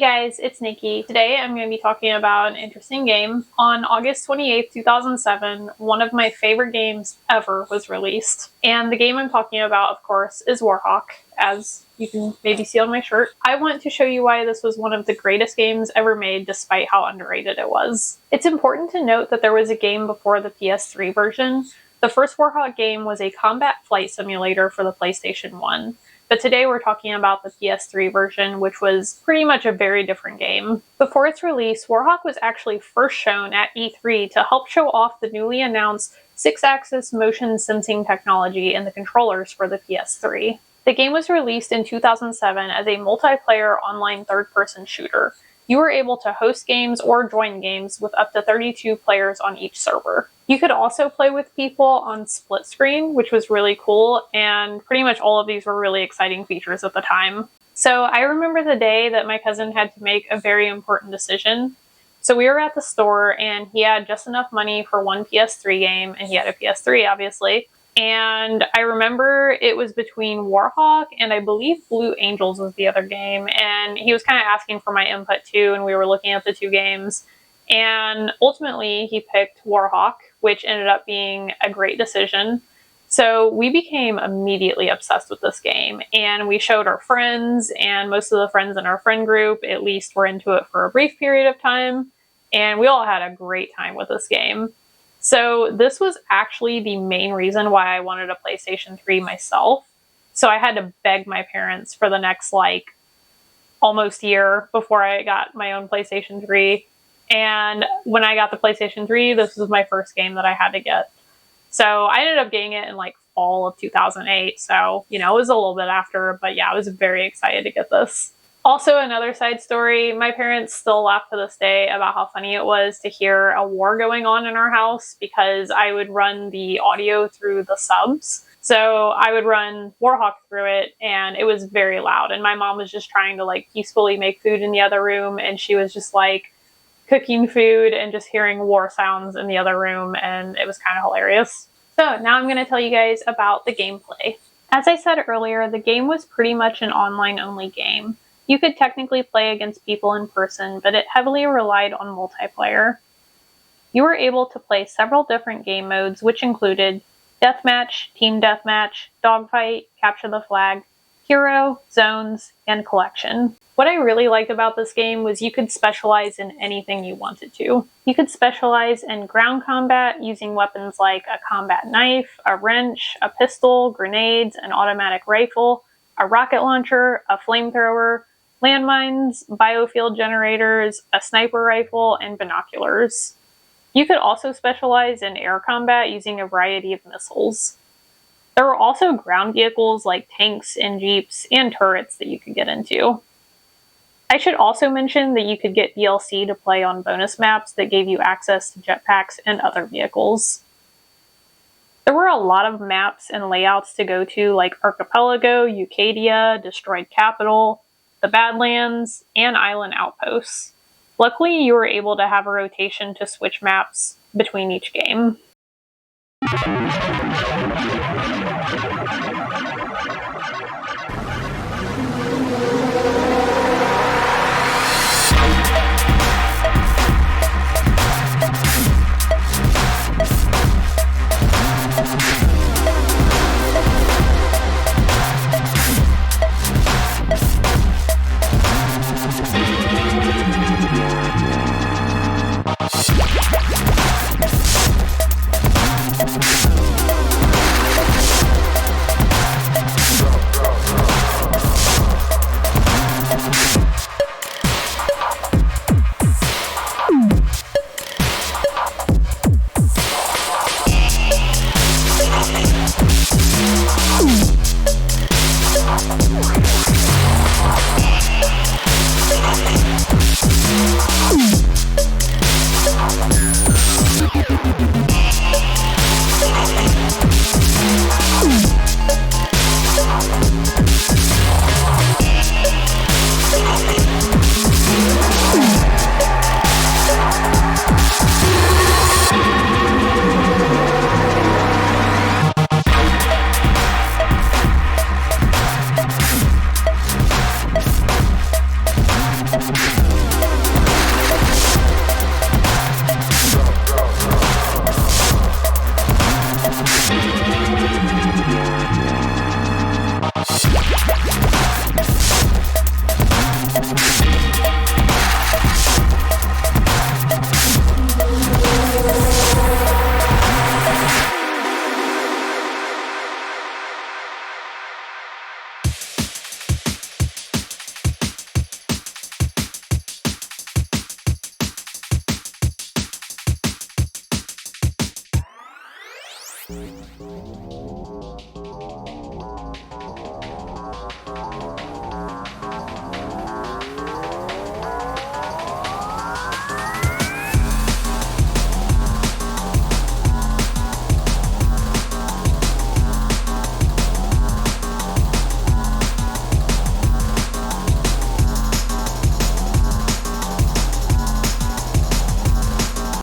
guys, it's Nikki. Today I'm going to be talking about an interesting game. On August 28th, 2007, one of my favorite games ever was released. And the game I'm talking about, of course, is Warhawk, as you can maybe see on my shirt. I want to show you why this was one of the greatest games ever made, despite how underrated it was. It's important to note that there was a game before the PS3 version. The first Warhawk game was a combat flight simulator for the PlayStation 1. But today we're talking about the PS3 version, which was pretty much a very different game. Before its release, Warhawk was actually first shown at E3 to help show off the newly announced 6-axis motion sensing technology in the controllers for the PS3. The game was released in 2007 as a multiplayer online third-person shooter. You were able to host games or join games with up to 32 players on each server. You could also play with people on split screen, which was really cool, and pretty much all of these were really exciting features at the time. So I remember the day that my cousin had to make a very important decision. So we were at the store and he had just enough money for one PS3 game, and he had a PS3 obviously. And I remember it was between Warhawk and I believe Blue Angels was the other game. And he was kind of asking for my input too, and we were looking at the two games. And ultimately he picked Warhawk, which ended up being a great decision. So we became immediately obsessed with this game, and we showed our friends, and most of the friends in our friend group at least were into it for a brief period of time. And we all had a great time with this game. So this was actually the main reason why I wanted a PlayStation 3 myself. So I had to beg my parents for the next almost year before I got my own PlayStation 3. And when I got the PlayStation 3, this was my first game that I had to get. So I ended up getting it in fall of 2008. So, it was a little bit after, but yeah, I was very excited to get this. Also, another side story, my parents still laugh to this day about how funny it was to hear a war going on in our house because I would run the audio through the subs. So I would run Warhawk through it, and it was very loud. And my mom was just trying to peacefully make food in the other room, and she was just cooking food and just hearing war sounds in the other room, and it was kind of hilarious. So now I'm going to tell you guys about the gameplay. As I said earlier, the game was pretty much an online-only game. You could technically play against people in person, but it heavily relied on multiplayer. You were able to play several different game modes, which included Deathmatch, Team Deathmatch, Dogfight, Capture the Flag, Hero, Zones, and Collection. What I really liked about this game was you could specialize in anything you wanted to. You could specialize in ground combat using weapons like a combat knife, a wrench, a pistol, grenades, an automatic rifle, a rocket launcher, a flamethrower, landmines, biofield generators, a sniper rifle, and binoculars. You could also specialize in air combat using a variety of missiles. There were also ground vehicles like tanks and jeeps and turrets that you could get into. I should also mention that you could get DLC to play on bonus maps that gave you access to jetpacks and other vehicles. There were a lot of maps and layouts to go to, like Archipelago, Ucadia, Destroyed Capital, the Badlands, and Island Outposts. Luckily, you were able to have a rotation to switch maps between each game.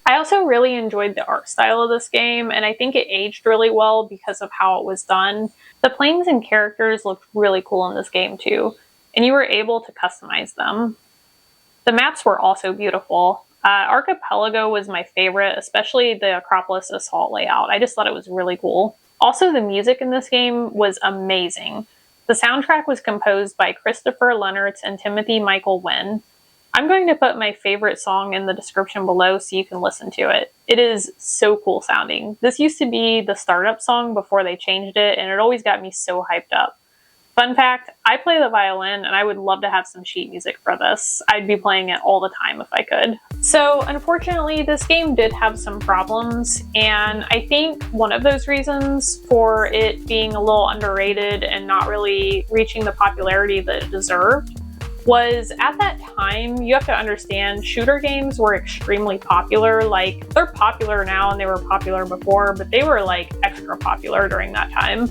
I also really enjoyed the art style of this game, and I think it aged really well because of how it was done. The planes and characters looked really cool in this game too, and you were able to customize them. The maps were also beautiful. Archipelago was my favorite, especially the Acropolis Assault layout. I just thought it was really cool. Also, the music in this game was amazing. The soundtrack was composed by Christopher Lennertz and Timothy Michael Wynn. I'm going to put my favorite song in the description below so you can listen to it. It is so cool sounding. This used to be the startup song before they changed it, and it always got me so hyped up. Fun fact, I play the violin and I would love to have some sheet music for this. I'd be playing it all the time if I could. So unfortunately, this game did have some problems, and I think one of those reasons for it being a little underrated and not really reaching the popularity that it deserved was at that time, you have to understand, shooter games were extremely popular. Like, they're popular now and they were popular before, but they were like extra popular during that time.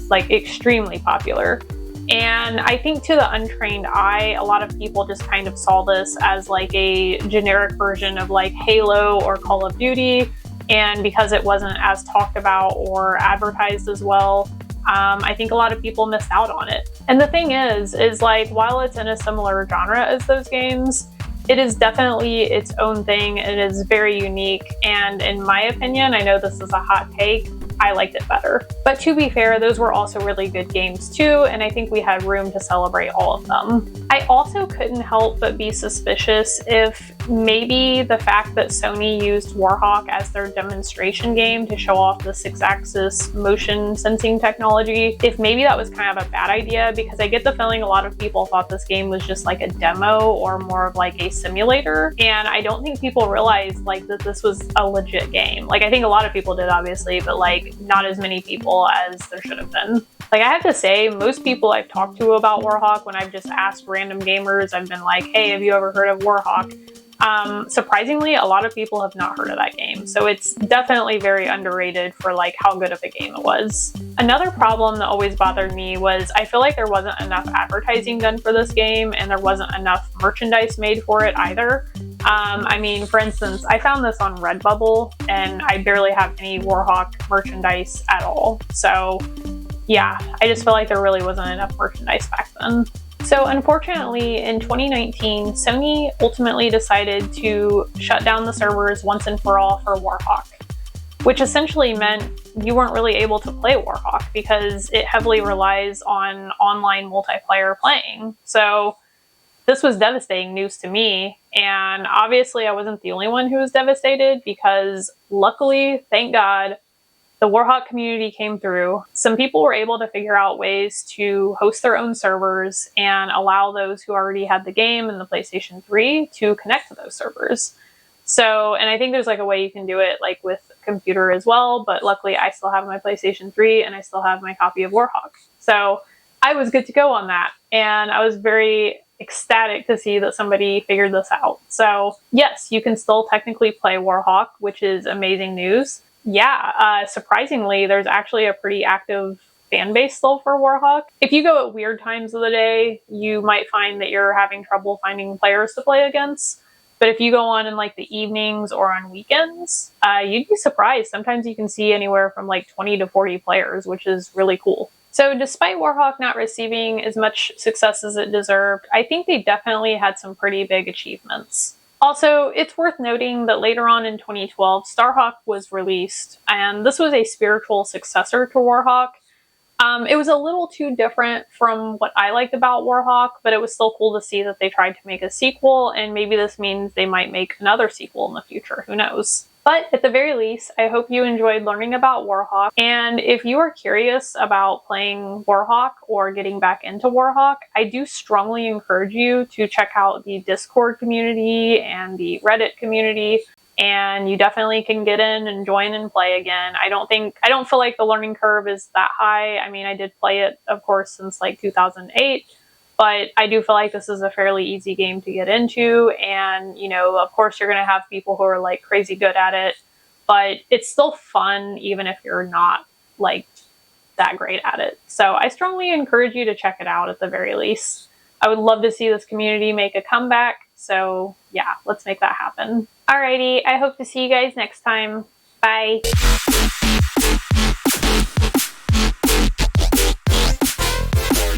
Like, extremely popular. And I think to the untrained eye, a lot of people just kind of saw this as like a generic version of like Halo or Call of Duty. And because it wasn't as talked about or advertised as well, I think a lot of people missed out on it. And the thing is like, while it's in a similar genre as those games, it is definitely its own thing. It is very unique. And in my opinion, I know this is a hot take, I liked it better. But to be fair, those were also really good games too, and I think we had room to celebrate all of them. I also couldn't help but be suspicious if maybe the fact that Sony used Warhawk as their demonstration game to show off the 6-axis motion sensing technology, if maybe that was kind of a bad idea, because I get the feeling a lot of people thought this game was just like a demo or more of like a simulator, and I don't think people realized like that this was a legit game. Like, I think a lot of people did, obviously, but like not as many people as there should have been. Like, I have to say, most people I've talked to about Warhawk, when I've just asked random gamers, I've been like, hey, have you ever heard of Warhawk? Surprisingly, a lot of people have not heard of that game. So it's definitely very underrated for like how good of a game it was. Another problem that always bothered me was I feel like there wasn't enough advertising done for this game, and there wasn't enough merchandise made for it either. I mean, for instance, I found this on Redbubble and I barely have any Warhawk merchandise at all. So yeah, I just feel like there really wasn't enough merchandise back then. So unfortunately, in 2019, Sony ultimately decided to shut down the servers once and for all for Warhawk, which essentially meant you weren't really able to play Warhawk because it heavily relies on online multiplayer playing. So this was devastating news to me, and obviously I wasn't the only one who was devastated because luckily, thank God, the Warhawk community came through. Some people were able to figure out ways to host their own servers and allow those who already had the game and the PlayStation 3 to connect to those servers. So, and I think there's like a way you can do it like with a computer as well, but luckily I still have my PlayStation 3 and I still have my copy of Warhawk. So I was good to go on that, and I was very ecstatic to see that somebody figured this out. So yes, you can still technically play Warhawk, which is amazing news. Yeah, surprisingly, there's actually a pretty active fan base still for Warhawk. If you go at weird times of the day, you might find that you're having trouble finding players to play against. But if you go on in like the evenings or on weekends, you'd be surprised. Sometimes you can see anywhere from like 20 to 40 players, which is really cool. So despite Warhawk not receiving as much success as it deserved, I think they definitely had some pretty big achievements. Also, it's worth noting that later on in 2012, Starhawk was released, and this was a spiritual successor to Warhawk. It was a little too different from what I liked about Warhawk, but it was still cool to see that they tried to make a sequel, and maybe this means they might make another sequel in the future. Who knows? But at the very least, I hope you enjoyed learning about Warhawk, and if you are curious about playing Warhawk or getting back into Warhawk, I do strongly encourage you to check out the Discord community and the Reddit community, and you definitely can get in and join and play again. I don't feel like the learning curve is that high. I mean, I did play it, of course, since like 2008, but I do feel like this is a fairly easy game to get into. And, you know, of course, you're going to have people who are like crazy good at it, but it's still fun, even if you're not like that great at it. So I strongly encourage you to check it out at the very least. I would love to see this community make a comeback. So yeah, let's make that happen. Alrighty, I hope to see you guys next time. Bye.